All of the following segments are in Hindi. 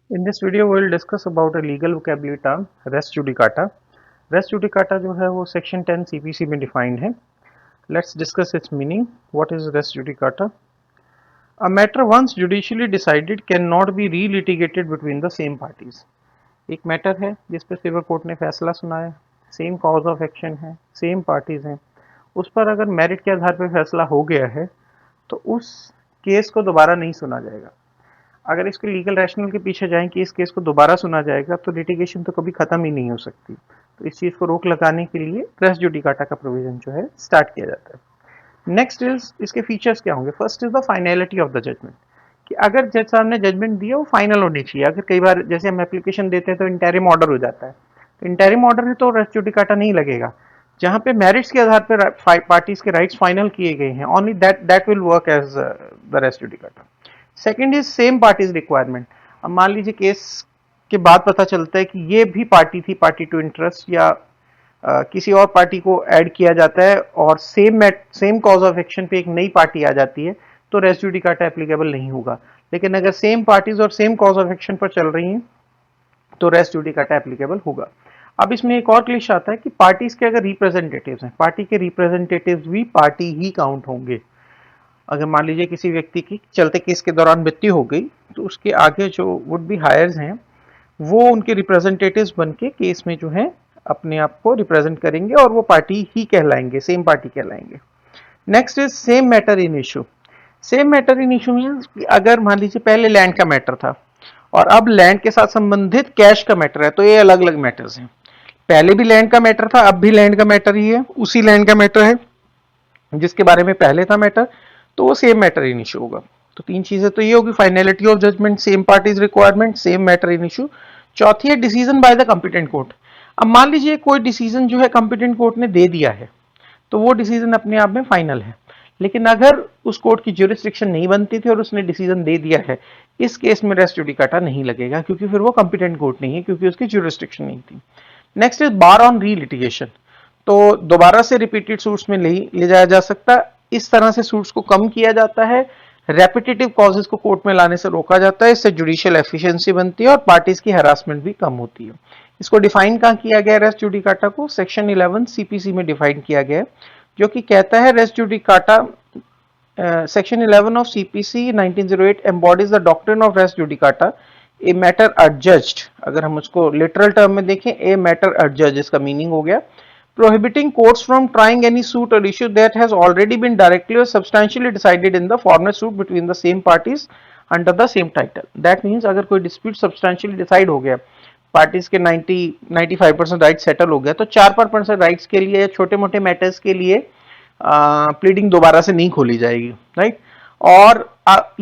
In this video, we will discuss about a legal vocabulary term, res judicata. Res judicata जो है वो सेक्शन 10 CPC में डिफाइंड है. Let's discuss its meaning. What is res judicata? A matter once judicially decided cannot be re-litigated between the same parties. एक मैटर है जिस पर सिविल कोर्ट ने फैसला सुनाया, सेम कॉज ऑफ एक्शन है, सेम पार्टीज हैं, उस पर अगर मेरिट के आधार पर फैसला हो गया है तो उस केस को दोबारा नहीं सुना जाएगा. अगर इसके लीगल रैशनल के पीछे जाएं कि इस केस को दोबारा सुना जाएगा तो लिटिगेशन तो कभी खत्म ही नहीं हो सकती. तो इस चीज को रोक लगाने के लिए रेस जुडिकाटा का प्रोविजन जो है स्टार्ट किया जाता है. नेक्स्ट इज इसके फीचर्स क्या होंगे. First is the finality of the judgment, कि अगर जज साहब ने जजमेंट दिया वो फाइनल होनी चाहिए. अगर कई बार जैसे हम एप्लीकेशन देते हैं तो इंटरिम ऑर्डर हो जाता है, तो इंटरिम ऑर्डर है तो रेस जुडिकाटा नहीं लगेगा. जहां पे मेरिट्स के आधार पर पार्टीज के राइट्स फाइनल किए गए हैं, only that will work as the res judicata. Second is same parties requirement. अब मान लीजिए केस के बाद पता चलता है कि ये भी पार्टी थी, पार्टी टू इंटरेस्ट, या किसी और पार्टी को ऐड किया जाता है और सेम कॉज ऑफ एक्शन पे एक नई पार्टी आ जाती है, तो रेस जुडिकाटा एप्लीकेबल नहीं होगा. लेकिन अगर सेम पार्टीज और सेम कॉज ऑफ एक्शन पर चल रही हैं तो रेस जुडिकाटा एप्लीकेबल होगा. अब इसमें एक और क्लिश आता है कि पार्टीज के अगर रिप्रेजेंटेटिव्स हैं, पार्टी के रिप्रेजेंटेटिव्स भी पार्टी ही काउंट होंगे. अगर मान लीजिए किसी व्यक्ति की चलते केस के दौरान मृत्यु हो गई तो उसके आगे जो वुड बी हायर्स हैं वो उनके रिप्रेजेंटेटिव्स बन के केस में जो है अपने आप को रिप्रेजेंट करेंगे और वो पार्टी ही कहलाएंगे, सेम पार्टी कहलाएंगे. Next is same matter in issue. Same matter in issue means कि अगर मान लीजिए पहले लैंड का मैटर था और अब लैंड के साथ संबंधित कैश का मैटर है, तो ये अलग अलग मैटर्स हैं. पहले भी लैंड का मैटर था, अब भी लैंड का मैटर ही है, उसी लैंड का मैटर है जिसके बारे में पहले था मैटर, तो वो सेम मैटर इन इशू होगा. तो तीन चीजें तो ये होगी, finality of judgment, same parties requirement, same matter in issue. चौथी है decision by the competent court. अब मान लीजिए कोई डिसीजन जो है कॉम्पिटेंट कोर्ट ने दे दिया है तो वो डिसीजन अपने आप में फाइनल है. लेकिन अगर उस कोर्ट की ज्यूरिसडिक्शन नहीं बनती थी और उसने डिसीजन दे दिया है, इस केस में रेस जुडिकाटा नहीं लगेगा, क्योंकि फिर वो कॉम्पिटेंट कोर्ट नहीं है, क्योंकि उसकी ज्यूरिसडिक्शन नहीं थी. नेक्स्ट इज बार ऑन री लिटिगेशन. तो दोबारा से रिपीटेड सूट्स में ले जाया जा सकता. इस तरह से सूट्स को कम किया जाता है, रेपिटेटिव कॉजेज को कोर्ट में लाने से रोका जाता है, इससे जुडिशियल एफिशिएंसी बनती है और पार्टीज की हरासमेंट भी कम होती है. इसको डिफाइन कहाँ किया गया है रेस जुडिकाटा को? सेक्शन 11 सीपीसी में डिफाइन किया गया है, जो कि कहता है res judicata, section 11 of CPC 1908 embodies the doctrine of res judicata, a matter adjudged. अगर हम उसको लिटरल टर्म में देखें, ए मैटर एडजज्ड इसका मीनिंग हो गया prohibiting courts from trying any suit or issue that has already been directly or substantially decided in the former suit between the same parties under the same title. That means अगर कोई dispute substantially decide हो गया, पार्टीज के 90-95% राइट सेटल हो गया, तो 4% राइट्स के लिए या छोटे मोटे मैटर्स के लिए प्लीडिंग दोबारा से नहीं खोली जाएगी, राइट. और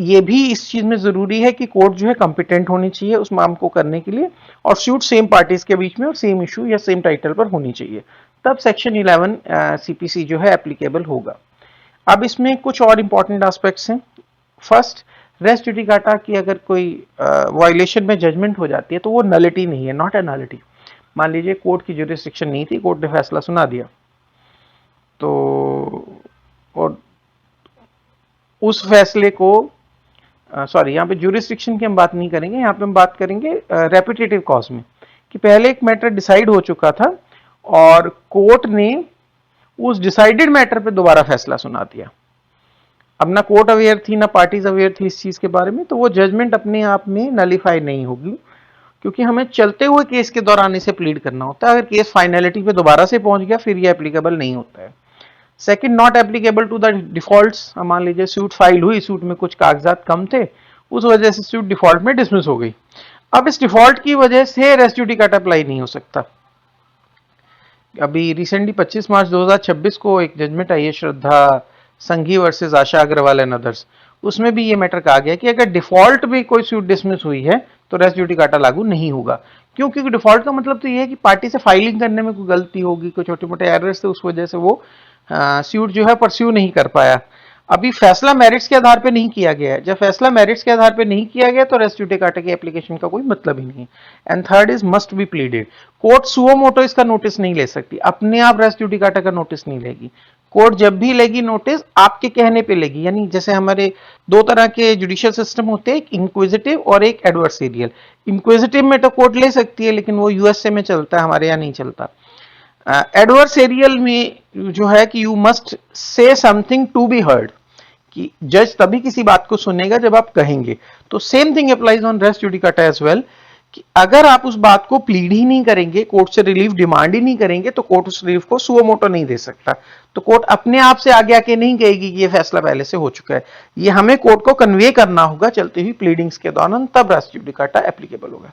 ये भी इस चीज में जरूरी है कि कोर्ट जो है कॉम्पिटेंट होनी चाहिए उस मामले को करने के लिए, और सूट सेम पार्टीज के बीच में और सेम इशू या सेम टाइटल पर होनी चाहिए, तब सेक्शन 11 सीपीसी जो है एप्लीकेबल होगा. अब इसमें कुछ और इंपॉर्टेंट एस्पेक्ट्स हैं. फर्स्ट, रेस जुडिकाटा की अगर कोई वायलेशन में जजमेंट हो जाती है तो वो नलिटी नहीं है, नॉट ए नलिटी. मान लीजिए कोर्ट की ज्यूरिसडिक्शन नहीं थी, कोर्ट ने फैसला सुना दिया, तो और उस फैसले को सॉरी, यहाँ पे ज्यूरिसडिक्शन की हम बात नहीं करेंगे, यहाँ पे हम बात करेंगे रेपिटेटिव कॉज में, कि पहले एक मैटर डिसाइड हो चुका था और कोर्ट ने उस डिसाइडेड मैटर पे दोबारा फैसला सुना दिया. अब ना कोर्ट अवेयर थी ना पार्टीज अवेयर थी इस चीज के बारे में, तो वो जजमेंट अपने आप में नलीफाई नहीं होगी, क्योंकि हमें चलते हुए केस के दौरान इसे प्लीड करना होता है. अगर केस फाइनलिटी पे दोबारा से पहुंच गया फिर ये एप्लीकेबल नहीं होता है. Second, not applicable to the defaults. मान लीजिए सूट फाइल हुई, सूट में कुछ कागजात कम थे, उस वजह से सूट डिफॉल्ट में डिसमिस हो गई. अब इस डिफॉल्ट की वजह से रेस जुडिकाटा अप्लाई नहीं हो सकता. अभी रिसेंटली 25 मार्च 2026 को एक जजमेंट आई है, Shraddha Sanghi versus Asha Agarwal and others. उसमें भी ये मैटर कहा गया कि अगर डिफॉल्ट में कोई सूट डिसमिस हुई है तो रेस जुडिकाटा लागू नहीं होगा. क्यों? क्योंकि डिफॉल्ट का मतलब तो ये है कि पार्टी से फाइलिंग करने में कोई गलती होगी, कोई छोटे मोटे एरर्स थे, उस वजह से वो सूट जो है परस्यू नहीं कर पाया. अभी फैसला मेरिट्स के आधार पे नहीं किया गया है. जब फैसला मेरिट्स के आधार पे नहीं किया गया तो रेस जुडिकाटा की एप्लीकेशन का कोई मतलब ही नहीं है. And third is must be pleaded. Court suo motu इसका नोटिस नहीं ले सकती, अपने आप रेस जुडिकाटा का नोटिस नहीं लेगी. कोर्ट जब भी लेगी नोटिस आपके कहने पे लेगी, यानी जैसे हमारे दो तरह के जुडिशियल सिस्टम होते हैं, एक इंक्विजिटिव और एक एडवर्सेरियल। इंक्विजिटिव में तो कोर्ट ले सकती है लेकिन वो यूएसए में चलता है, हमारे यहाँ नहीं चलता। एडवर्सेरियल में जो है कि you must say something to be heard, कि जज तभी किसी बात को सुनेगा जब आप कहेंगे। तो same thing applies on res judicata as well, कि अगर आप उस बात को प्लीड ही नहीं करेंगे, कोर्ट से रिलीफ डिमांड ही नहीं करेंगे, तो कोर्ट उस रिलीफ को सुओ मोटो नहीं दे सकता। तो कोर्ट अपने आप से आगे आके नहीं कहेगी कि ये फैसला पहले से हो चुका है, ये हमें कोर्ट को कन्वे करना होगा चलती हुई प्लीडिंग्स के दौरान, तब रेस जुडिकाटा एप्लीकेबल होगा।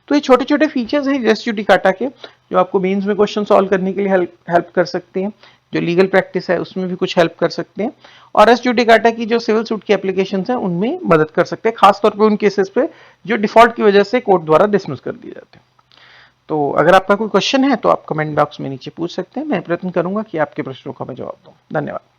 तो ये छोटे छोटे फीचर्स हैं रेस जुडिकाटा के, जो आपको मेंस में क्वेश्चन सॉल्व करने के लिए हेल्प कर सकते हैं, जो लीगल प्रैक्टिस है उसमें भी कुछ हेल्प कर सकते हैं, और रेस जुडिकाटा की जो सिविल सूट की एप्लीकेशंस हैं उनमें मदद कर सकते हैं, खासतौर पे उन केसेस पे जो डिफॉल्ट की वजह से कोर्ट द्वारा डिसमिस कर दिए जाते हैं। तो अगर आपका कोई क्वेश्चन है तो आप कमेंट बॉक्स में नीचे पूछ सकते हैं, मैं प्रयत्न करूंगा कि आपके प्रश्नों का मैं जवाब दूं। धन्यवाद।